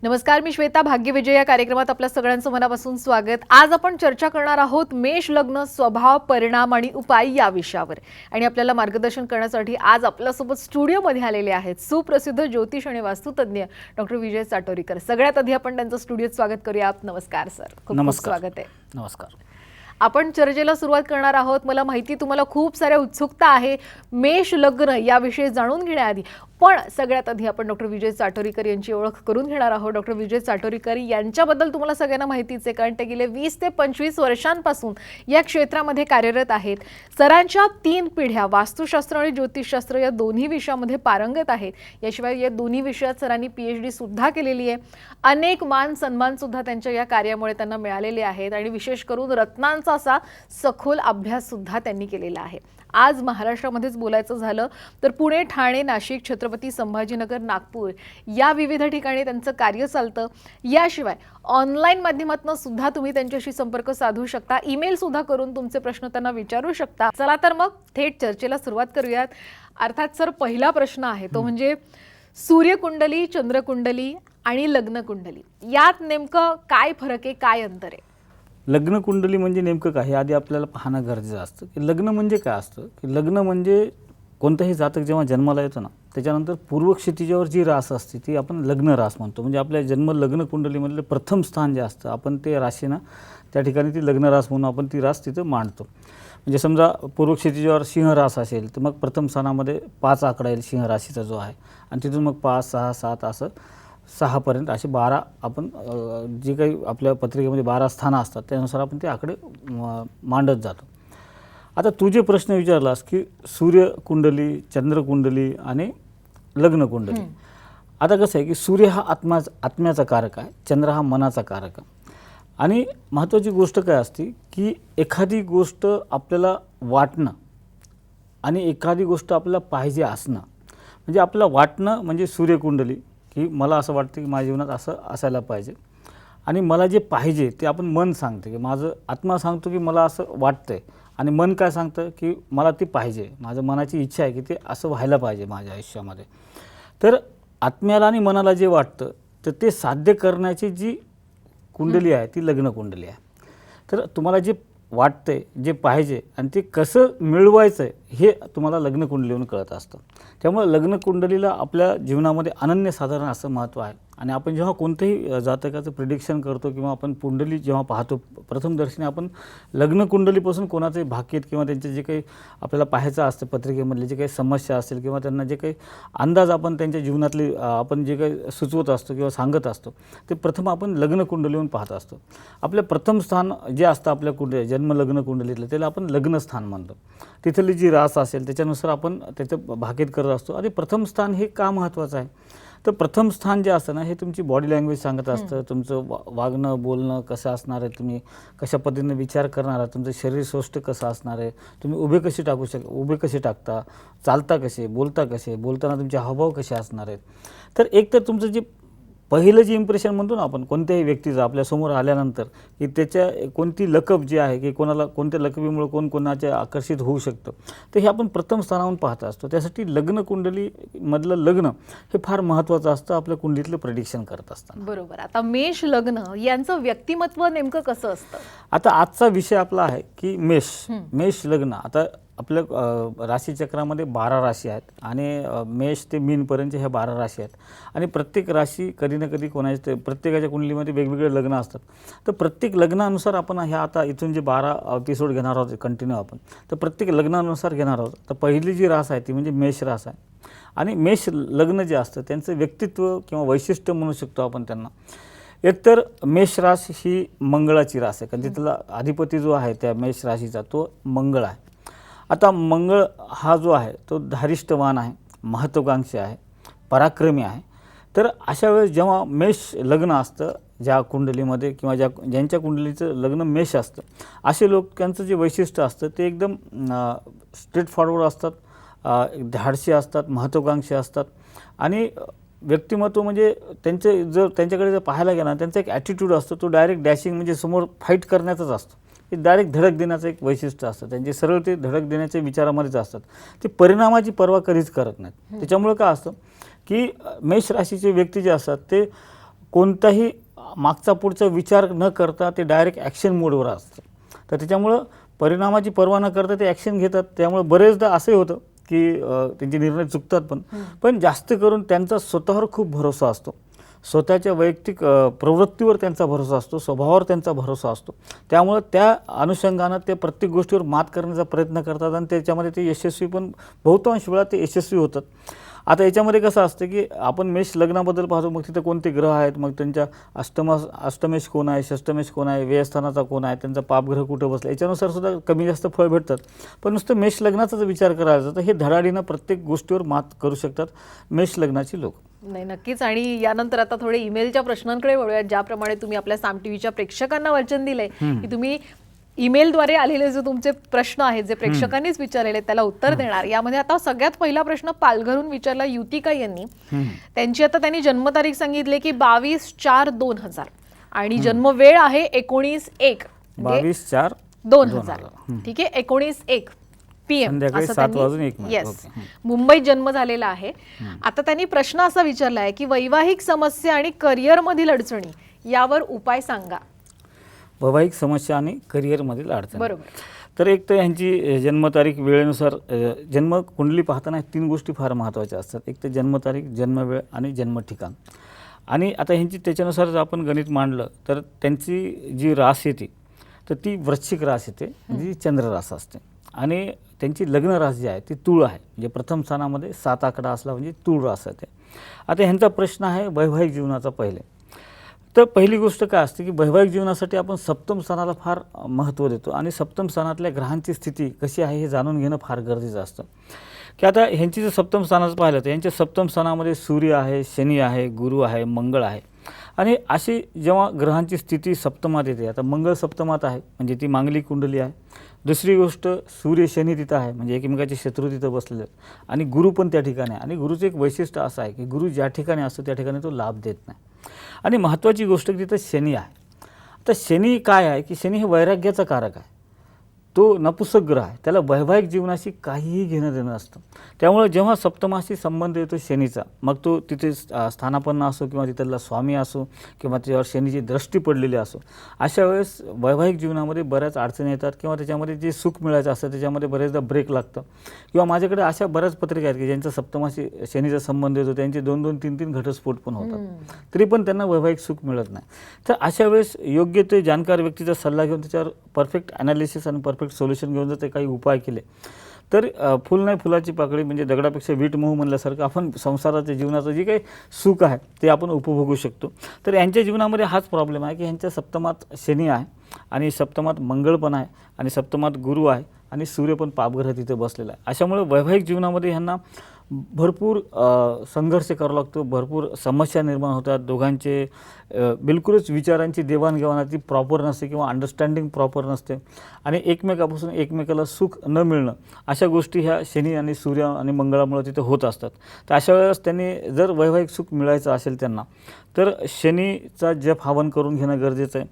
नमस्कार, मी श्वेता. भाग्यविजय या कार्यक्रमात आपल्या सगळ्यांचं मनापासून स्वागत. आज आपण चर्चा करणार आहोत मेष लग्न, स्वभाव, परिणाम आणि उपाय या विषयावर. आणि आपल्याला मार्गदर्शन करण्यासाठी आज आपल्यासोबत स्टुडिओमध्ये आलेले आहेत सुप्रसिद्ध ज्योतिष आणि वास्तुतज्ञ डॉक्टर विजय चाटोरीकर. सगळ्यात आधी आपण त्यांचं स्टुडिओत स्वागत करूया. नमस्कार सर, खूप खूप स्वागत आहे. नमस्कार. आपण चर्चेला सुरुवात करणार आहोत. मला माहिती तुम्हाला खूप साऱ्या उत्सुकता आहे मेष लग्न याविषयी जाणून घेण्याआधी, पण सगळ्यात आधी आपण डॉक्टर विजय चाटोरीकर यांची ओळख करून घेणार आहोत. डॉक्टर विजय चाटोरीकर यांच्याबद्दल तुम्हाला सगळ्यांना माहितीच आहे, कारण ते गेले 20 ते 25 वर्षांपासून या क्षेत्रामध्ये कार्यरत आहेत. सरांच्या 3 पिढ्या वास्तुशास्त्र आणि ज्योतिषशास्त्र या दोन्ही विषयामध्ये पारंगत आहेत. याशिवाय या दोन्ही विषयात सरांनी PhD सुद्धा केलेली आहे. अनेक मान सन्मान सुद्धा त्यांच्या या कार्यामुळे त्यांना मिळालेले आहेत आणि विशेष करून रत्नांचा असा सखोल अभ्यास सुद्धा त्यांनी केलेला आहे. आज महाराष्ट्रामध्येच बोलायचं झालं तर पुणे, ठाणे, नाशिक, छत्रपती संभाजीनगर, नागपूर या विविध ठिकाणी त्यांचं कार्य चालतं. याशिवाय ऑनलाईन माध्यमातून सुद्धा तुम्ही त्यांच्याशी संपर्क साधू शकता. ईमेल सुद्धा करून तुमचे प्रश्न त्यांना विचारू शकता. चला तर मग थेट चर्चेला सुरुवात करूयात. अर्थात सर, पहिला प्रश्न आहे तो म्हणजे सूर्यकुंडली, चंद्रकुंडली आणि लग्नकुंडली यात नेमकं काय फरक आहे, काय अंतर आहे? लग्न कुंडली म्हणजे नेमकं काय हे आधी आपल्याला पाहणं गरजेचं असतं की लग्न म्हणजे काय असतं. की लग्न म्हणजे कोणताही जातक जेव्हा जन्माला येतो ना, त्याच्यानंतर पूर्व क्षितिजावर जी रास असते ती आपण लग्न रास म्हणतो. म्हणजे आपल्या जन्म लग्न कुंडलीमधलं प्रथम स्थान जे असतं आपण ते राशीना त्या ठिकाणी ती लग्न रास म्हणून आपण ती रास तिथं मांडतो. म्हणजे समजा पूर्व क्षितिजावर सिंह रास असेल तर मग प्रथम स्थानामध्ये 5 आकडा येईल सिंह राशीचा जो आहे, आणि तिथून मग 5, 6, 7 असं 6 पर्यंत असे 12 आपण जे काही आपल्या पत्रिकेमध्ये 12 स्थानं असतात त्यानुसार आपण ते आकडे मांडत जातो. आता तू जे प्रश्न विचारलास की सूर्यकुंडली, चंद्रकुंडली आणि लग्नकुंडली. आता कसं आहे की सूर्य हा आत्म्याचा कारक आहे, चंद्र हा मनाचा कारक आहे. आणि महत्त्वाची गोष्ट काय असते की एखादी गोष्ट आपल्याला वाटणं आणि एखादी गोष्ट आपल्याला पाहिजे असणं. म्हणजे आपल्याला वाटणं म्हणजे सूर्यकुंडली, की मला असं वाटतं की माझ्या जीवनात असं असायला पाहिजे, आणि मला जे पाहिजे ते आपण मन सांगते की माझं आत्मा सांगतो की मला असं वाटतंय, आणि मन काय सांगतं की मला ते पाहिजे, माझं मनाची इच्छा आहे की ते असं व्हायला पाहिजे माझ्या आयुष्यामध्ये. तर आत्म्याला आणि मनाला जे वाटतं तर ते साध्य करण्याची जी कुंडली आहे ती लग्न कुंडली आहे. तर तुम्हाला जे वाटतंय, जे पाहिजे आणि ते कसं मिळवायचं आहे हे तुम्हाला लग्न कुंडलीवरून कळत असतं. त्यामुळे लग्न कुंडलीला आपल्या जीवनामध्ये अनन्यसाधारण असं महत्त्व आहे. आणि आपण जेव्हा कोणत्याही जातकाचं प्रिडिक्शन करतो किंवा आपण कुंडली जेव्हा पाहतो प्रथमदर्शनी आपण लग्न कुंडलीपासून कोणाचे भाग्येत किंवा त्यांचे जे काही आपल्याला पाहायचं असतं पत्रिकेमधले जे काही समस्या असेल किंवा त्यांना जे काही अंदाज आपण त्यांच्या जीवनातली आपण जे काही सुचवत असतो किंवा सांगत असतो ते प्रथम आपण लग्न कुंडलीवरून पाहत असतो. आपलं प्रथम स्थान जे असतं आपल्या कुंडली जन्म लग्न कुंडलीतलं त्याला आपण लग्नस्थान म्हणतो. तिथली जी रास असेल त्याच्यानुसार आपण त्याचं भाग्येत करत असतो. आणि प्रथम स्थान हे का महत्त्वाचं आहे तर प्रथम स्थान जे असतं ना हे तुमची बॉडी लँग्वेज सांगत असतं. तुमचं वागणं बोलणं कसं असणार आहे, तुम्ही कशा पद्धतीने विचार करणार आहात, तुमचं शरीर सौष्ठ कसं असणार आहे, तुम्ही उभे कसे टाकता, चालता कसे, बोलता कसे, बोलताना तुमचे हावभाव कसे असणार आहेत. तर एक तर तुमचं जे पहिलं जे इम्प्रेशन म्हणतो ना आपण कोणत्याही व्यक्तीचं आपल्यासमोर आल्यानंतर की त्याच्या कोणती लकब जी आहे की कोणाला कोणत्या लकबीमुळे कोण कोणाचे आकर्षित होऊ शकतं, तर हे आपण प्रथम स्थानावरून पाहत असतो. त्यासाठी लग्न कुंडलीमधलं लग्न हे फार महत्त्वाचं असतं आपल्या कुंडलीतलं प्रेडिक्शन करत असताना. बरोबर. आता मेष लग्न यांचं व्यक्तिमत्व नेमकं कसं असतं? आता आजचा विषय आपला आहे की मेष लग्न. आता आपल्या राशीचक्रामध्ये 12 राशी आहेत आणि मेष ते मीनपर्यंत ह्या 12 राशी आहेत. आणि प्रत्येक राशी कधी ना कधी कोणाचे प्रत्येकाच्या कुंडलीमध्ये वेगवेगळे लग्न असतात. तर प्रत्येक लग्नानुसार आपण ह्या आता इथून जे 12 एपिसोड घेणार आहोत कंटिन्यू आपण, तर प्रत्येक लग्नानुसार घेणार आहोत. तर पहिली जी रास आहे ती म्हणजे मेष रास आहे. आणि मेष लग्न जे असतं त्यांचं व्यक्तित्व किंवा वैशिष्ट्य म्हणू शकतो आपण त्यांना. एकतर मेष रास ही मंगळाची रास आहे, कारण तिथला अधिपती जो आहे त्या मेष राशीचा तो मंगळ आहे. आता मंगळ हा जो आहे तो धारिष्ठवान आहे, महत्त्वाकांक्षी आहे, पराक्रमी आहे. तर अशा वेळेस जेव्हा मेष लग्न असतं ज्या कुंडलीमध्ये किंवा ज्यांच्या कुंडलीचं लग्न मेष असतं असे लोकांचं जे वैशिष्ट्य असतं ते एकदम स्ट्रेट फॉरवर्ड असतात, धाडसी असतात, महत्त्वाकांक्षी असतात. आणि व्यक्तिमत्व म्हणजे त्यांच्याकडे जर पाहायला गेला त्यांचा एक ॲटिट्यूड असतो तो डायरेक्ट डॅशिंग म्हणजे समोर फाईट करण्याचाच असतो. ते डायरेक्ट धडक देण्याचं एक वैशिष्ट्य असतं. त्यांचे सरळ ते धडक देण्याच्या विचारामध्येच असतात. ते परिणामाची पर्वा कधीच करत नाहीत. त्याच्यामुळे काय असतं की मेष राशीचे व्यक्ती जे असतात ते कोणताही मागचा पुढचा विचार न करता ते डायरेक्ट ॲक्शन मोडवर असतं. तर त्याच्यामुळं परिणामाची पर्वा न करता ते ॲक्शन घेतात. त्यामुळे बरेचदा असंही होतं की त्यांचे निर्णय चुकतात पण जास्त करून त्यांचा स्वतःवर खूप भरोसा असतो. स्वतःच्या वैयक्तिक प्रवृत्तीवर त्यांचा भरोसा असतो, स्वभावावर त्यांचा भरोसा असतो. त्यामुळं त्या अनुषंगानं ते प्रत्येक गोष्टीवर मात करण्याचा प्रयत्न करतात आणि त्याच्यामध्ये ते यशस्वी पण बहुतांश वेळा ते यशस्वी होतात. आता याच्यामध्ये कसं असतं की आपण मेष लग्नाबद्दल पाहतो, मग तिथं कोणते ग्रह आहेत, मग त्यांच्या अष्टमेश कोण आहे, षष्टमेश कोण आहे, व्ययस्थानाचा कोण आहे, त्यांचा पापग्रह कुठं बसला, याच्यानुसार सुद्धा कमी जास्त फळ भेटतात. पण नुसतं मेष लग्नाचा जर विचार करायचा तर हे धडाडीनं प्रत्येक गोष्टीवर मात करू शकतात मेष लग्नाची लोक. नाही, नक्कीच. आणि यानंतर आता थोडे ईमेलच्या प्रश्नांकडे वळूयात. ज्याप्रमाणे तुम्ही आपल्या साम टीव्हीच्या प्रेक्षकांना वचन दिलंय की तुम्ही ईमेलद्वारे आलेले जे तुमचे प्रश्न आहेत, जे प्रेक्षकांनीच विचारलेले त्याला उत्तर देणार. यामध्ये आता सगळ्यात पहिला प्रश्न पालघरहून विचारला युतिका यांनी. त्यांनी जन्मतारीख सांगितली की 22/4/2000 आणि जन्मवेळ आहे 19:01 22/4/2000. ठीक आहे, 19:01 PM संध्याकाळी 7:01. येस, मुंबईत जन्म झालेला आहे. आता त्यांनी प्रश्न असा विचारला आहे की वैवाहिक समस्या आणि करिअर मधील अडचणी यावर उपाय सांगा. वैवाहिक समस्या आणि करिअरमधील अडचण. बरोबर. तर एक तर ह्यांची जन्मतारीख वेळेनुसार जन्म कुंडली पाहताना 3 गोष्टी फार महत्त्वाच्या असतात. एक तर जन्मतारीख, जन्मवेळ आणि जन्मठिकाण. आणि आता ह्यांची त्याच्यानुसार जर आपण गणित मांडलं तर त्यांची जी रास येते तर ती वृश्चिक रास येते, जी चंद्र रास असते. आणि त्यांची लग्न रास जी आहे ती तूळ आहे, म्हणजे प्रथम स्थानामध्ये 7 आकडा असला म्हणजे तूळ रास येते. आता ह्यांचा प्रश्न आहे वैवाहिक जीवनाचा. तर पहिली गोष्ट काय असते की वैवाहिक जीवनासाठी आपण सप्तम स्थानाला फार महत्त्व देतो आणि सप्तम स्थानातल्या ग्रहांची स्थिती कशी आहे हे जाणून घेणं फार गरजेचं असतं. की आता ह्यांची जर सप्तम स्थानाचं पाहिलं तर यांच्या सप्तम स्थानामध्ये सूर्य आहे, शनी आहे, गुरु आहे, मंगळ आहे. आणि अशी जेव्हा ग्रहांची स्थिती सप्तमात येते, आता मंगळ सप्तमात आहे म्हणजे ती मांगलिक कुंडली आहे. दुसरी गोष्ट सूर्य शनी तिथं आहे म्हणजे एकमेकाचे शत्रू तिथं बसलेले आहेत. आणि गुरु पण त्या ठिकाणी आहे. आणि गुरुचं एक वैशिष्ट्य असं आहे की गुरु ज्या ठिकाणी असतो त्या ठिकाणी तो लाभ देत नाही. आणि महत्त्वाची गोष्ट की तिथं शनी आहे. तर शनी काय आहे की शनी हे वैराग्याचा कारक आहे, तो नपुसक ग्रह आहे, त्याला वैवाहिक जीवनाशी काहीही घेणं देणं असतं. त्यामुळे जेव्हा सप्तमाशी संबंध येतो शनीचा, मग तो तिथे स्थानापन्न असो किंवा तिथला स्वामी असो किंवा त्याच्यावर शनीची दृष्टी पडलेली असो, अशा वेळेस वैवाहिक जीवनामध्ये बऱ्याच अडचणी येतात किंवा त्याच्यामध्ये जे सुख मिळायचं असतं त्याच्यामध्ये बरेचदा ब्रेक लागतं. किंवा माझ्याकडे अशा बऱ्याच पत्रिका आहेत की ज्यांचा सप्तमाशी शनीचा संबंध येतो, त्यांचे 2-2, 3-3 घटस्फोट पण होतात, तरी पण त्यांना वैवाहिक सुख मिळत नाही. तर अशा वेळेस योग्य ते जाणकार व्यक्तीचा सल्ला घेऊन त्याच्यावर परफेक्ट ॲनालिसिस आणि परफेक्ट सोल्युशन घेऊन जर ते काही उपाय केले तर फुल नाही फुलाची पाकळी म्हणजे दगडापेक्षा वीट मऊ म्हणल्यासारखं आपण संसाराच्या जीवनाचं जे काही सुख आहे ते आपण उपभोगू शकतो. तर यांच्या जीवनामध्ये हाच प्रॉब्लेम आहे की ह्यांच्या सप्तमात शनी आहे आणि सप्तमात मंगळ पण आहे आणि सप्तमात गुरु आहे आणि सूर्य पण पापग्रह तिथे बसलेला आहे. अशामुळे वैवाहिक जीवनामध्ये ह्यांना भरपूर संघर्ष करावा लागतो, भरपूर समस्या निर्माण होतात. दोघांचे बिलकुलच विचारांची देवाणघेवाण ती प्रॉपर नसते किंवा अंडरस्टँडिंग प्रॉपर नसते आणि एकमेकापासून एकमेकाला सुख न मिळणं, अशा गोष्टी ह्या शनी आणि सूर्य आणि मंगळामुळे तिथे होत असतात. तर अशा वेळेस त्यांनी जर वैवाहिक सुख मिळायचं असेल त्यांना तर शनीचा जप हवन करून घेणं गरजेचं आहे.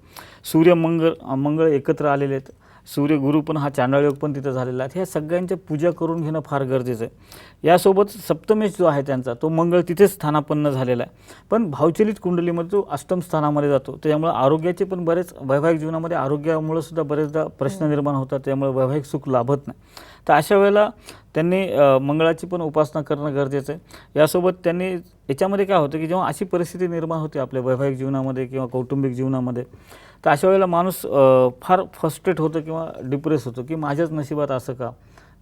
सूर्य मंगळ एकत्र आलेले आहेत, सूर्य गुरु पण हा चांडाळयोग पण तिथं झालेला आहे. ह्या सगळ्यांच्या पूजा करून घेणं फार गरजेचं आहे. यासोबत सप्तमेश जो आहे त्यांचा तो मंगळ तिथेच स्थानापन्न झालेला आहे, पण भावचलित कुंडलीमध्ये तो अष्टम स्थानामध्ये जातो. त्यामुळे आरोग्याचे पण बरेच वैवाहिक जीवनामध्ये आरोग्यामुळे सुद्धा बरेचदा प्रश्न निर्माण होतात, त्यामुळे वैवाहिक सुख लाभत नाही. तर अशा वेळेला त्यांनी मंगळाची पण उपासना करणं गरजेचं आहे. यासोबत त्यांनी याच्यामध्ये काय होतं की जेव्हा अशी परिस्थिती निर्माण होते आपल्या वैवाहिक जीवनामध्ये किंवा कौटुंबिक जीवनामध्ये, तर अशा वेळेला माणूस फार फ्रस्ट्रेट होतं किंवा डिप्रेस होतो की माझ्याच नशिबात असं का,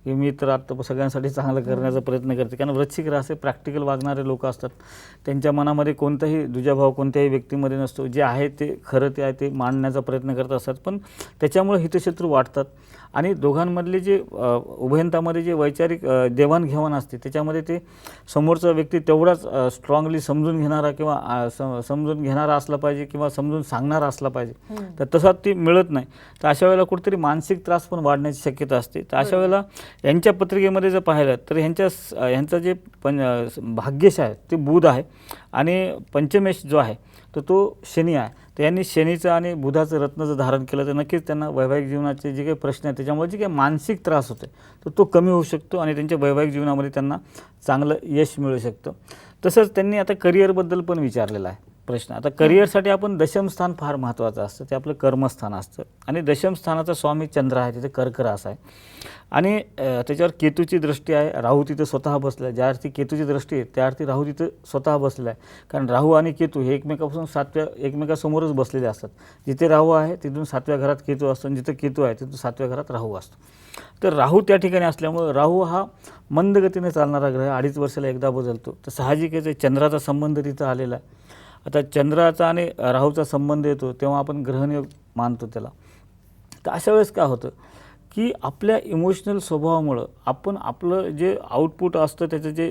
की मी तर आता सगळ्यांसाठी चांगलं करण्याचा प्रयत्न करते. कारण वृश्चिक रास प्रॅक्टिकल वागणारे लोक असतात, त्यांच्या मनामध्ये कोणताही दुजाभाव कोणत्याही व्यक्तीमध्ये नसतो. जे आहे ते खरं ते आहे ते मांडण्याचा प्रयत्न करत असतात, पण त्याच्यामुळे हितशत्रू वाटतात. आणि दोघांमधले जे उभयंतामध्ये जे वैचारिक देवाणघेवाण असते त्याच्यामध्ये ते समोरचा व्यक्ती तेवढाच स्ट्रॉंगली समजून घेणारा किंवा समजून घेणारा असला पाहिजे किंवा समजून सांगणारा असला पाहिजे, तर तसा ती मिळत नाही. तर अशा वेळेला कुठेतरी मानसिक त्रास पण वाढण्याची शक्यता असते. तर अशा वेळेला यांच्या पत्रिकेमध्ये जर पाहिलं तर ह्यांचं जे भाग्यश आहे ते बुध आहे आणि पंचमेश जो आहे तर तो शनी आहे. तर यांनी शनीचं आणि बुधाचं रत्न जर धारण केलं तर नक्कीच त्यांना वैवाहिक जीवनाचे जे काही प्रश्न आहेत त्याच्यामुळे जे काही मानसिक त्रास होते तर तो कमी होऊ शकतो आणि त्यांच्या वैवाहिक जीवनामध्ये त्यांना चांगलं यश मिळू शकतं. तसंच त्यांनी आता करिअरबद्दल पण विचारलेलं आहे प्रश्न. आता करिअरसाठी आपण दशम स्थान फार महत्त्वाचं असतं, ते आपलं कर्मस्थान असतं आणि दशम स्थानाचा स्वामी चंद्र आहे, तिथे कर्क रास आहे आणि त्याच्यावर केतूची दृष्टी आहे. राहू तिथं स्वतः बसला आहे. ज्या अर्थी केतूची दृष्टी आहे त्या अर्थी राहू तिथं स्वतः बसलेला आहे. कारण राहू आणि केतू हे एकमेकासमोरच बसलेले असतात. जिथे राहू आहे तिथून 7व्या घरात केतू असतो आणि जिथं केतू आहे तिथून 7व्या घरात राहू असतो. तर राहू त्या ठिकाणी असल्यामुळे राहू हा मंद गतीने चालणारा ग्रह, 2.5 वर्षाला एकदा बदलतो. तर साहजिकच आहे चंद्राचा संबंध तिथं आलेला आहे. आता चंद्राचा आणि राहूचा संबंध येतो तेव्हा आपण ग्रहणयोग मानतो त्याला. तर अशा वेळेस काय होतं की आपल्या इमोशनल स्वभावामुळं आपण आपलं जे आउटपुट असतं त्याचं जे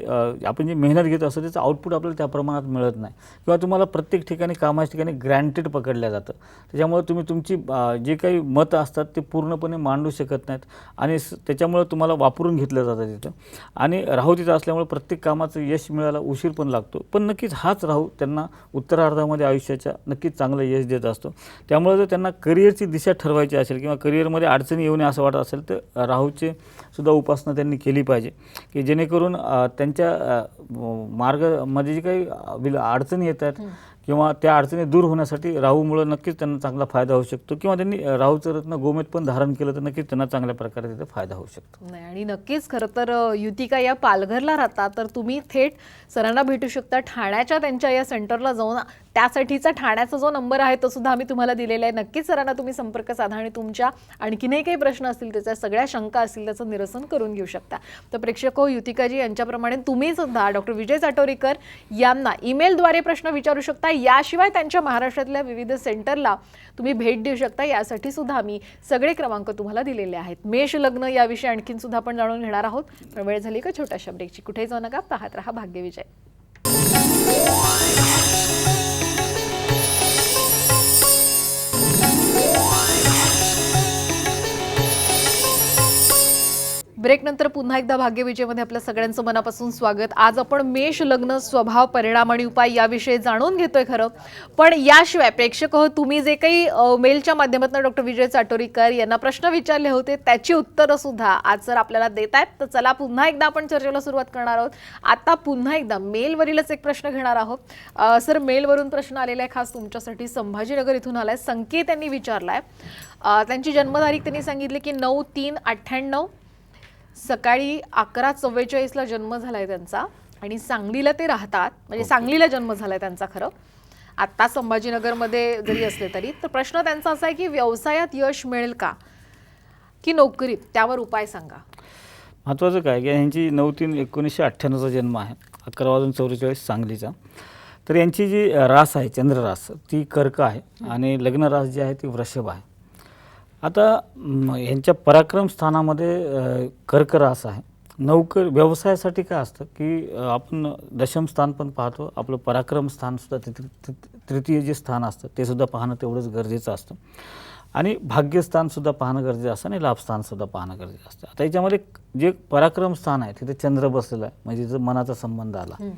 आपण जे मेहनत घेत असतो त्याचं आउटपुट आपल्याला त्या प्रमाणात मिळत नाही किंवा तुम्हाला प्रत्येक ठिकाणी कामाच्या ठिकाणी ग्रँटेड पकडल्या जातं. त्याच्यामुळे तुम्ही तुमची जे काही मतं असतात ते पूर्णपणे मांडू शकत नाहीत आणि त्याच्यामुळं तुम्हाला वापरून घेतलं जातं तिथं. आणि राहू तिथं असल्यामुळे प्रत्येक कामाचं यश मिळायला उशीर पण लागतो. पण नक्कीच हाच राहू त्यांना उत्तरार्धामध्ये आयुष्याच्या नक्कीच चांगलं यश देत असतो. त्यामुळे जर त्यांना करिअरची दिशा ठरवायची असेल किंवा करिअरमध्ये अडचणी येऊ नये असं वाटत असेल तर राहूचे सुद्धा उपासना त्यांनी केली पाहिजे की जेणेकरून त्यांच्या मार्गामध्ये जी काही अडचणी येतात किंवा त्या अडचणी दूर होण्यासाठी राहूमुळे नक्कीच त्यांना चांगला फायदा होऊ शकतो किंवा त्यांनी राहूचं रत्न गोमेद पण धारण केलं तर नक्कीच त्यांना चांगल्या प्रकारे तिथे फायदा होऊ शकतो. नाही आणि नक्कीच खरं तर युतिका या पालघरला राहता तर तुम्ही थेट सरांना भेटू शकता ठाण्याच्या त्यांच्या या सेंटरला जाऊन. त्यासाठीचा ठाण्याचा जो नंबर आहे तो सुद्धा आम्ही तुम्हाला दिलेला आहे. नक्कीच सरांना तुम्ही संपर्क साधा आणि तुमच्या आणखीनही काही प्रश्न असतील त्याच्या सगळ्या शंका असतील त्याचं निरसन करून घेऊ शकता. तर प्रेक्षक युतिकाजी यांच्याप्रमाणे तुम्ही सुद्धा डॉक्टर विजय चाटोरीकर यांना ईमेलद्वारे प्रश्न विचारू शकता. याशिवाय त्यांच्या महाराष्ट्रातल्या विविध सेंटरला तुम्ही भेट देऊ शकता. यासाठी सुद्धा आम्ही सगळे क्रमांक तुम्हाला दिलेले आहेत. मेष लग्न याविषयी आणखीन सुद्धा आपण जाणून घेणार आहोत. पण वेळ झाली का छोट्याशा ब्रेकची. कुठेही जाऊ नका, पाहत रहा भाग्यविजय. ब्रेक नंतर पुन्हा एकदा भाग्यविजयमध्ये आपल्या सगळ्यांचं मनापासून स्वागत. आज आपण मेष लग्न स्वभाव परिणाम आणि उपाय याविषयी जाणून घेतोय खरं. पण याशिवाय प्रेक्षक तुम्ही जे काही मेलच्या माध्यमातून डॉक्टर विजय चाटोरीकर यांना प्रश्न विचारले होते त्याची उत्तरं सुद्धा आज सर आपल्याला देत आहेत. तर चला पुन्हा एकदा आपण चर्चेला सुरुवात करणार आहोत. आता पुन्हा एकदा मेलवरीलच एक प्रश्न घेणार आहोत. सर मेलवरून प्रश्न आलेला आहे खास तुमच्यासाठी. संभाजीनगर इथून आलाय. संकेत यांनी विचारलाय. त्यांची जन्मतारीख त्यांनी सांगितली की 9/3/98, सकाळी 11:44 जन्म झालाय त्यांचा आणि सांगलीला ते राहतात. म्हणजे सांगलीला जन्म झालाय त्यांचा खरं. आत्ता संभाजीनगरमध्ये जरी असले तरी. तर प्रश्न त्यांचा असा आहे की व्यवसायात यश मिळेल का की नोकरीत, त्यावर उपाय सांगा. महत्त्वाचं काय की यांची 9/3/1998चा जन्म आहे. 11:44 सांगलीचा. तर यांची जी रास आहे चंद्र रास ती कर्क आहे आणि लग्न रास जी आहे ती वृषभ आहे. आता यांच्या पराक्रम स्थानामध्ये कर्क रास आहे. व्यवसायासाठी काय असतं की आपण दशम स्थान पण पाहतो, आपलं पराक्रम स्थानसुद्धा तृतीय जे स्थान असतं ते सुद्धा पाहणं तेवढंच गरजेचं असतं आणि भाग्यस्थानसुद्धा पाहणं गरजेचं असतं आणि लाभस्थानसुद्धा पाहणं गरजेचं असतं. आता याच्यामध्ये जे पराक्रम स्थान आहे तिथे चंद्र बसलेला आहे म्हणजे तिथं मनाचा संबंध आला.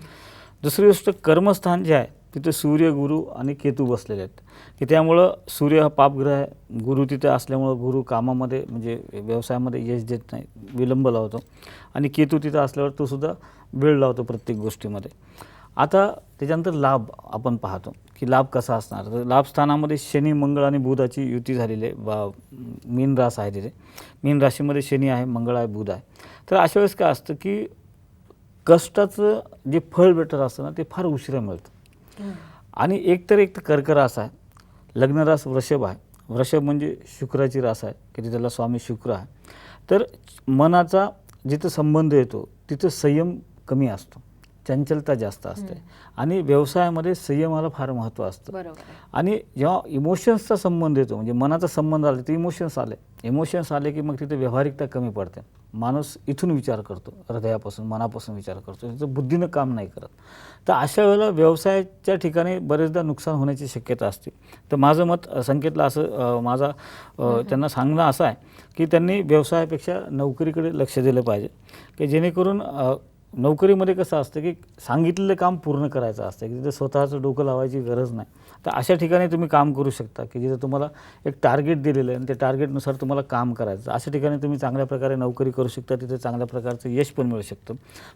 दुसरी गोष्ट कर्मस्थान जे आहे तिथं सूर्य, गुरु आणि केतू बसलेले आहेत की त्यामुळं सूर्य हा पापग्रह आहे. गुरु तिथे असल्यामुळं गुरु कामामध्ये म्हणजे व्यवसायामध्ये यश देत नाही, विलंब लावतो आणि केतू तिथं असल्यावर तो सुद्धा वेळ लावतो प्रत्येक गोष्टीमध्ये. आता त्याच्यानंतर लाभ आपण पाहतो की लाभ कसा असणार. तर लाभस्थानामध्ये शनी, मंगळ आणि बुधाची युती झालेली आहे. मीन रास आहे तिथे. मीन राशीमध्ये शनी आहे, मंगळ आहे, बुध आहे. तर अशा वेळेस काय असतं की कष्टाचं जे फळ भेटत असतं ना ते फार उशिरा मिळतं. आणि एक तर कर्क रास आहे. लग्न रास वृषभ आहे. वृषभ म्हणजे शुक्राची रास आहे की त्याला स्वामी शुक्र आहे. तर मनाचा जिथं संबंध येतो तिथं संयम कमी असतो, चंचलता जास्त असते आणि व्यवसायामध्ये संयमाला फार महत्त्व असतं. आणि जेव्हा इमोशन्सचा संबंध येतो म्हणजे मनाचा संबंध आला तर इमोशन्स आले की मग तिथे व्यावहारिकता कमी पडते. माणूस इथून विचार करतो, हृदयापासून मनापासून विचार करतो, तिथं बुद्धीनं काम नाही करत. तर अशा वेळेला व्यवसायाच्या ठिकाणी बरेचदा नुकसान होण्याची शक्यता असते. तर माझं मत संकेतला असं त्यांना सांगणं असं आहे की त्यांनी व्यवसायापेक्षा नोकरीकडे लक्ष दिलं पाहिजे की जेणेकरून नोकरीमध्ये कसं असतं की सांगितलेलं काम पूर्ण करायचं असतं की तिथे स्वतःचं डोकं लावायची गरज नाही. तर अशा ठिकाणी तुम्ही काम करू शकता की जिथं तुम्हाला एक टार्गेट दिलेलं आहे आणि त्या टार्गेटनुसार तुम्हाला काम करायचं. अशा ठिकाणी तुम्ही चांगल्या प्रकारे नोकरी करू शकता, तिथे चांगल्या प्रकारचं यश पण मिळू शकतं.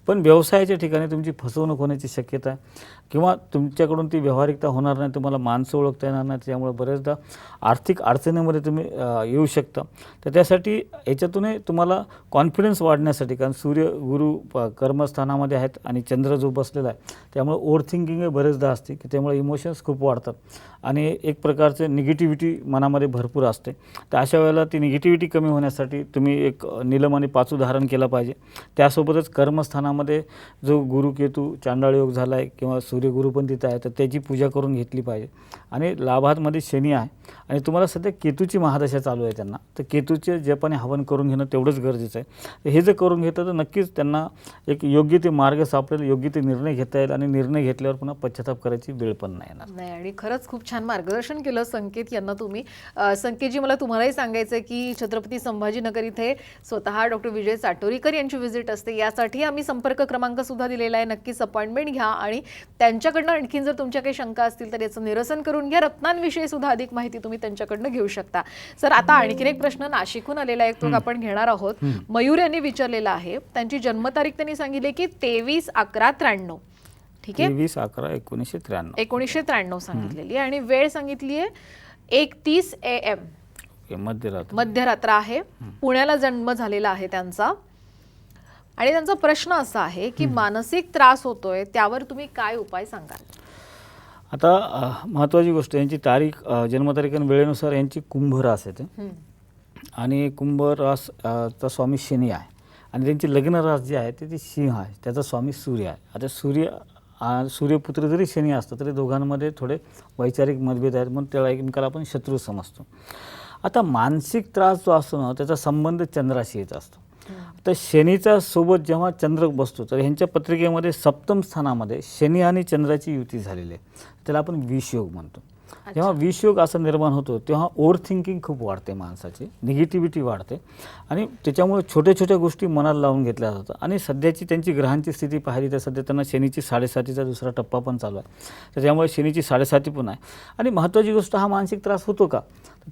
पण व्यवसायाच्या ठिकाणी तुमची फसवणूक होण्याची शक्यता आहे किंवा तुमच्याकडून ती व्यावहारिकता होणार नाही, तुम्हाला माणसं ओळखता येणार नाही, त्यामुळे बरेचदा आर्थिक अडचणीमध्ये तुम्ही येऊ शकता. तर त्यासाठी याच्यातूनही तुम्हाला कॉन्फिडन्स वाढण्यासाठी, कारण सूर्य गुरु कर्मस्थानामध्ये आहेत आणि चंद्र जो बसलेला आहे त्यामुळे ओव्हर थिंकिंग बरेचदा असते की त्यामुळे इमोशन्स खूप वाढतात आणि एक प्रकारचे निगेटिव्हिटी मनामध्ये भरपूर असते. तर अशा वेळेला ती निगेटिव्हिटी कमी होण्यासाठी तुम्ही एक नीलम आणि पाचू धारण केलं पाहिजे. त्यासोबतच कर्मस्थानामध्ये जो गुरु केतू चांडाळ योग झाला आहे किंवा सूर्यगुरु पण तिथं आहे तर त्याची पूजा करून घेतली पाहिजे. आणि लाभामध्ये शनी आहे आणि तुम्हाला सध्या केतूची महादशा चालू आहे त्यांना, तर केतूचे जपाने हवन करून घेणं तेवढंच गरजेचं आहे. तर हे जर करून घेतलं तर नक्कीच त्यांना एक योग्य ते मार्ग सापडेल, योग्य ते निर्णय घेता येईल आणि निर्णय घेतल्यावर पुन्हा पश्चाताप करायची वेळ पण नाही येणार. नाही, आणि खरंच खूप छान मार्गदर्शन केलं संकेत यांना तुम्ही. संकेतजी, मला तुम्हालाही सांगायचं आहे की छत्रपती संभाजीनगर इथे स्वतः डॉक्टर विजय चाटोरीकर यांची व्हिजिट असते. यासाठी आम्ही संपर्क क्रमांक सुद्धा दिलेला आहे. नक्कीच अपॉइंटमेंट घ्या आणि त्यांच्याकडनं आणखीन जर तुमच्या काही शंका असतील तर याचं निरसन करून घ्या. रत्नांविषयी सुद्धा अधिक माहिती तुम्ही त्यांच्याकडनं घेऊ शकता. सर, आता आणखीन एक प्रश्न नाशिकहून आलेला आहे, तो आपण घेणार आहोत. मयूर यांनी विचारलेला आहे. त्यांची जन्मतारीख त्यांनी सांगितली की 23/11/93. ठीक आहे, 23/11/1993. 1993 सांगितलेली आणि वेळ सांगितली आहे 1:30 AM. मध्यरात्र आहे. पुण्याला जन्म झालेला आहे त्यांचा. आणि त्यांचा प्रश्न असा आहे की मानसिक त्रास होतोय, त्यावर तुम्ही काय उपाय सांगाल? आता महत्त्वाची गोष्ट, यांची तारीख जन्मतारीख आणि वेळेनुसार यांची कुंभ रास येते आणि कुंभ रास चा स्वामी शनी आहे आणि त्यांची लग्न रास जी आहे ती सिंह आहे, त्याचा स्वामी सूर्य आहे. आता सूर्यपुत्र जरी शनी असतं तरी दोघांमध्ये थोडे वैचारिक मतभेद आहेत, म्हणून त्याला एकमेकाला आपण शत्रू समजतो. आता मानसिक त्रास जो असतो ना त्याचा संबंध चंद्राशी येत असतो. तर शनीचा सोबत जेव्हा चंद्र बसतो तर ह्यांच्या पत्रिकेमध्ये सप्तम स्थानामध्ये शनी आणि चंद्राची युती झालेली आहे, त्याला आपण विषयोग म्हणतो. जेव्हा विषयोग असा निर्माण होतो तेव्हा ओव्हर थिंकिंग खूप वाढते, माणसाची निगेटिव्हिटी वाढते आणि त्याच्यामुळे छोट्या छोट्या गोष्टी मनाला लावून घेतल्या जातात. आणि सध्याची त्यांची ग्रहांची स्थिती पाहिली तर सध्या त्यांना शनीची 7.5चा दुसरा टप्पा पण चालू आहे, तर त्यामुळे शनीची 7.5 पण आहे. आणि महत्त्वाची गोष्ट, हा मानसिक त्रास होतो का?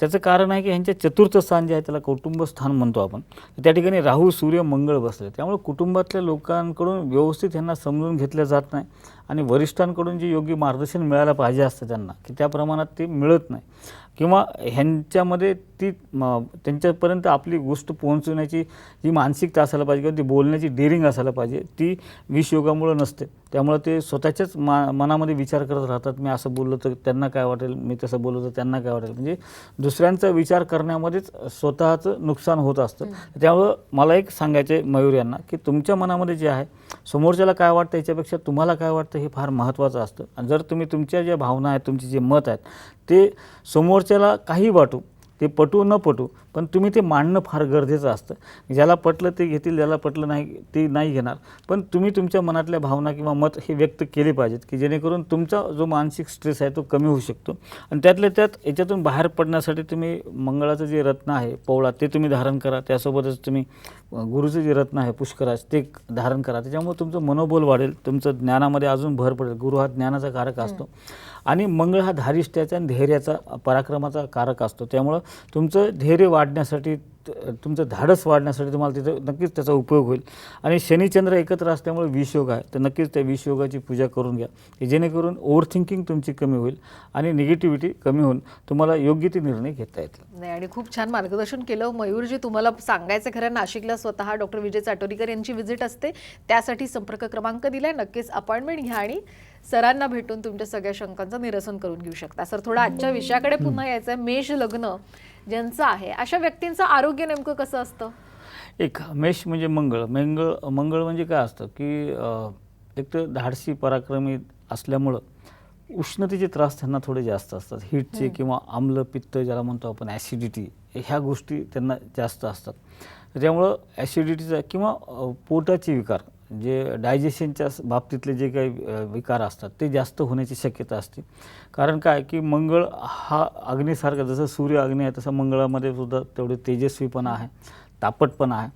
त्याचं कारण आहे की ह्यांच्या चतुर्थ स्थान जे आहे त्याला कौटुंब स्थान म्हणतो आपण, त्या ठिकाणी राहू सूर्य मंगळ बसले, त्यामुळे कुटुंबातल्या लोकांकडून व्यवस्थित ह्यांना समजून घेतलं जात नाही आणि वरिष्ठांकडून जे योग्य मार्गदर्शन मिळायला पाहिजे असतं त्यांना की त्या प्रमाणात ते मिळत नाही किंवा ह्यांच्यामध्ये ती त्यांच्यापर्यंत आपली गोष्ट पोहोचवण्याची जी मानसिकता असायला पाहिजे किंवा ती बोलण्याची डेअरिंग असायला पाहिजे ती विषयोगामुळं नसते. त्यामुळे ते स्वतःच्याच मनामध्ये विचार करत राहतात, मी असं बोललो तर त्यांना काय वाटेल, मी तसं बोललो तर त्यांना काय वाटेल, म्हणजे दुसऱ्यांचा विचार करण्यामध्येच स्वतःचं नुकसान होत असतं. त्यामुळं मला एक सांगायचं आहे मयूर यांना की तुमच्या मनामध्ये जे आहे समोरच्याला काय वाटतं याच्यापेक्षा तुम्हाला काय वाटतं हे फार महत्त्वाचं असतं. आणि जर तुम्ही तुमच्या ज्या भावना आहेत, तुमचे जे मत आहेत ते समोरच्याला काही वाटू, ते पटू न पटू, पण तुम्ही ते मांडणं फार गरजेचं असतं. ज्याला पटलं ते घेतील, ज्याला पटलं नाही ते नाही घेणार, पण तुम्ही तुमच्या मनातल्या भावना किंवा मत हे व्यक्त केले पाहिजेत की जेणेकरून तुमचा जो मानसिक स्ट्रेस आहे तो कमी होऊ शकतो. आणि त्यातल्या त्यात याच्यातून बाहेर पडण्यासाठी तुम्ही मंगळाचं जे रत्न आहे पवळा ते तुम्ही धारण करा, त्यासोबतच तुम्ही गुरुचं जे रत्न आहे पुष्कराज ते धारण करा. त्याच्यामुळे तुमचं मनोबल वाढेल, तुमचं ज्ञानामध्ये अजून भर पडेल. गुरु हा ज्ञानाचा कारक असतो आणि मंगळ हा धारिष्ट्याचा आणि धैर्याचा पराक्रमाचा कारक असतो. त्यामुळं तुमचं धैर्य वाढण्यासाठी, तुमचं धाडस वाढण्यासाठी तुम्हाला तिथं नक्कीच त्याचा उपयोग होईल. आणि शनिचंद्र एकत्र असल्यामुळे विषयोग आहे, तर नक्कीच त्या विषयोगाची पूजा करून घ्या की जेणेकरून ओव्हर थिंकिंग तुमची कमी होईल आणि निगेटिव्हिटी कमी होऊन तुम्हाला योग्य ते निर्णय घेता येतील. नाही, आणि खूप छान मार्गदर्शन केलं मयूरजी. तुम्हाला सांगायचं खरं, नाशिकला स्वतः डॉक्टर विजय चाटोरीकर यांची व्हिजिट असते, त्यासाठी संपर्क क्रमांक दिलाय. नक्कीच अपॉइंटमेंट घ्या आणि सरांना भेटून तुमच्या सगळ्या शंकांचं निरसन करून घेऊ शकता. सर, थोडं आजच्या विषयाकडे पुन्हा यायचं आहे. मेष लग्न ज्यांचं आहे अशा व्यक्तींचं आरोग्य नेमकं कसं असतं? एक मेष म्हणजे मंगळ म्हणजे काय असतं की एक तर धाडसी पराक्रमी असल्यामुळं उष्णतेचे त्रास त्यांना थोडे जास्त असतात, हीटचे किंवा आम्ल पित्त ज्याला म्हणतो आपण ॲसिडिटी, ह्या गोष्टी त्यांना जास्त असतात. त्यामुळं ॲसिडिटीचा किंवा पोटाचे विकार, जे डायजेशनच्या बाबतीतले जे काही विकार असतात ते जास्त होण्याची शक्यता असते. कारण काय की मंगळ हा अग्नीसारखा, जसं सूर्य अग्नी आहे तसं मंगळामध्ये सुद्धा तेवढे तेजस्वीपणा आहे, तापटपणा आहे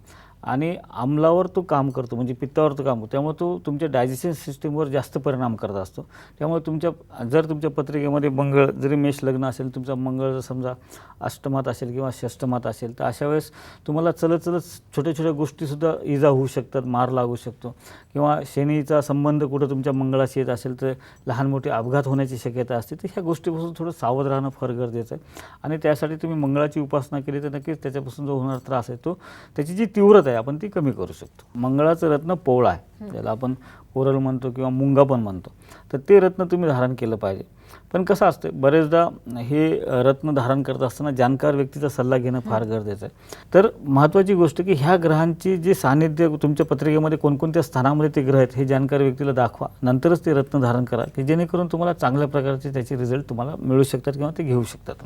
आणि अमलावर तो काम करतो, म्हणजे पित्तावर तो काम करतो, त्यामुळे तो तुमच्या डायजेशन सिस्टीमवर जास्त परिणाम करत असतो. त्यामुळे जर तुमच्या पत्रिकेमध्ये मंगळ जरी मेष लग्न असेल, तुमचा मंगळ जर समजा अष्टमात असेल किंवा षष्टमात असेल, तर अशा वेळेस तुम्हाला चलत छोट्या छोट्या गोष्टीसुद्धा इजा होऊ शकतात, मार लागू शकतो. किंवा शनीचा संबंध कुठं तुमच्या मंगळाशी येत असेल तर लहान मोठे अपघात होण्याची शक्यता असते. तर ह्या गोष्टीपासून थोडं सावध राहणं फार गरजेचं आहे. आणि त्यासाठी तुम्ही मंगळाची उपासना केली तर नक्कीच त्याच्यापासून जो होणारा त्रास आहे तो त्याची जी तीव्रता आहे आपण ती कमी करू शकतो. मंगळाचं रत्न पोवळा आहे, त्याला आपण कोरल म्हणतो किंवा मुंगा पण म्हणतो. तर ते रत्न तुम्ही धारण केलं पाहिजे. पण कसं असतं, बरेचदा हे रत्न धारण करत असताना जाणकार व्यक्तीचा सल्ला घेणं फार गरजेचं आहे. तर महत्त्वाची गोष्ट की ह्या ग्रहांची जे सानिध्य तुमच्या पत्रिकेमध्ये कोणकोणत्या स्थानामध्ये ते ग्रह आहेत हे जाणकार व्यक्तीला दाखवा, नंतरच ते रत्न धारण करा, की जेणेकरून तुम्हाला चांगल्या प्रकारचे त्याचे रिझल्ट तुम्हाला मिळू शकतात किंवा ते घेऊ शकतात.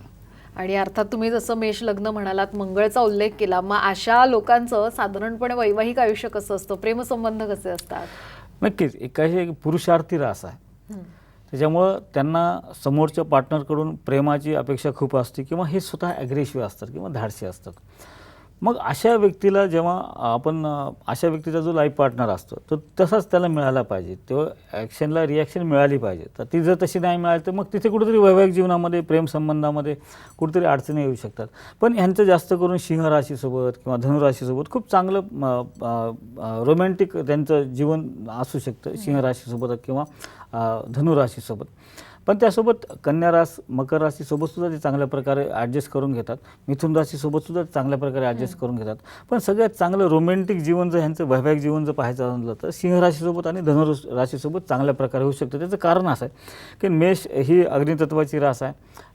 आणि अर्थात तुम्ही जसं मेष लग्न म्हणालात, मंगळचा उल्लेख केला, मग अशा लोकांचं साधारणपणे वैवाहिक आयुष्य कसं असतं, प्रेमसंबंध कसे असतात? नक्कीच एक पुरुषार्थी रास आहे. त्याच्यामुळं त्यांना समोरच्या पार्टनरकडून प्रेमाची अपेक्षा खूप असते किंवा हे स्वतः ॲग्रेसिव्ह असतात किंवा धाडसी असतात. मग अशा व्यक्तीला जेव्हा आपण अशा व्यक्तीचा जो लाईफ पार्टनर असतो तो तसाच त्याला मिळाला पाहिजे, तेव्हा ॲक्शनला रिॲक्शन मिळाली पाहिजे. तर ती जर तशी नाही मिळाली तर मग तिथे कुठेतरी वैवाहिक जीवनामध्ये प्रेमसंबंधामध्ये कुठेतरी अडचणी येऊ शकतात. पण ह्यांचं जास्त करून सिंह राशीसोबत किंवा धनुराशीसोबत खूप चांगलं रोमॅन्टिक त्यांचं जीवन असू शकतं, सिंह राशीसोबत किंवा धनुराशीसोबत. पण त्यासोबत कन्या रास, मकर राशीसोबतसुद्धा ते चांगल्या प्रकारे ॲडजस्ट करून घेतात, मिथुन राशीसोबतसुद्धा चांगल्या प्रकारे ॲडजस्ट करून घेतात. पण सगळ्यात चांगलं रोमॅन्टिक जीवन जर ह्यांचं वैवाहिक जीवन जर पाहायचं असलं तर सिंह राशीसोबत आणि धनु राशीसोबत चांगल्या प्रकारे होऊ शकतं. त्याचं कारण असं आहे की मेष ही अग्नितत्वाची रास आहे,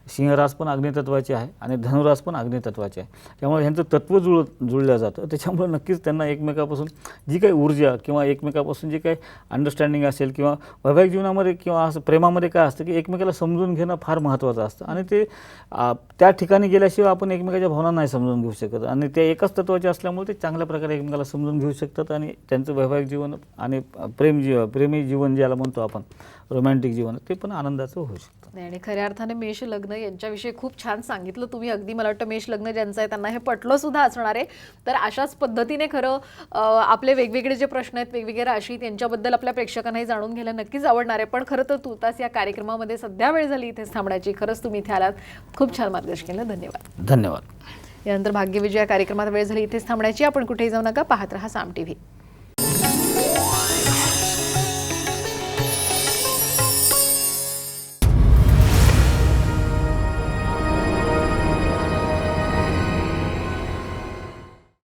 सिंहरास पण अग्नितत्वाची आहे आणि धनुरास पण अग्नितत्वाची आहे. त्यामुळे ह्यांचं तत्त्व जुळलं जातं. त्याच्यामुळे नक्कीच त्यांना एकमेकापासून जी काही ऊर्जा किंवा एकमेकापासून जी काही अंडरस्टँडिंग असेल किंवा वैवाहिक जीवनामध्ये किंवा असं प्रेमामध्ये काय असतं की एकमेकाला समजून घेणं फार महत्त्वाचं असतं. आणि ते त्या ठिकाणी गेल्याशिवाय आपण एकमेकाच्या भावना नाही समजून घेऊ शकत. आणि ते एकाच तत्त्वाचे असल्यामुळे ते चांगल्या प्रकारे एकमेकाला समजून घेऊ शकतात आणि त्यांचं वैवाहिक जीवन आणि प्रेमी जीवन ज्याला म्हणतो आपण रोमॅन्टिक जीवन, ते पण आनंदाचं होऊ शकतं. आणि खऱ्या अर्थाने मेष लग्न यांच्याविषयी खूप छान सांगितलं तुम्ही. अगदी मला वाटतं मेष लग्न ज्यांचं आहे त्यांना हे पटलं सुद्धा असणार आहे. तर अशाच पद्धतीने खरं आपले वेगवेगळे जे प्रश्न आहेत, वेगवेगळ्या राशी, त्यांच्याबद्दल आपल्या प्रेक्षकांनाही जाणून घ्यायला नक्कीच आवडणार आहे. पण खरं तर तुर्तास या कार्यक्रमामध्ये सध्या वेळ झाली इथेच थांबण्याची. खरंच तुम्ही इथे आलात, खूप छान मार्गदर्शन केलं, धन्यवाद. धन्यवाद. यानंतर भाग्यविजय या कार्यक्रमात वेळ झाली इथेच थांबण्याची. आपण कुठेही जाऊ नका, पाहत रहा साम टीव्ही.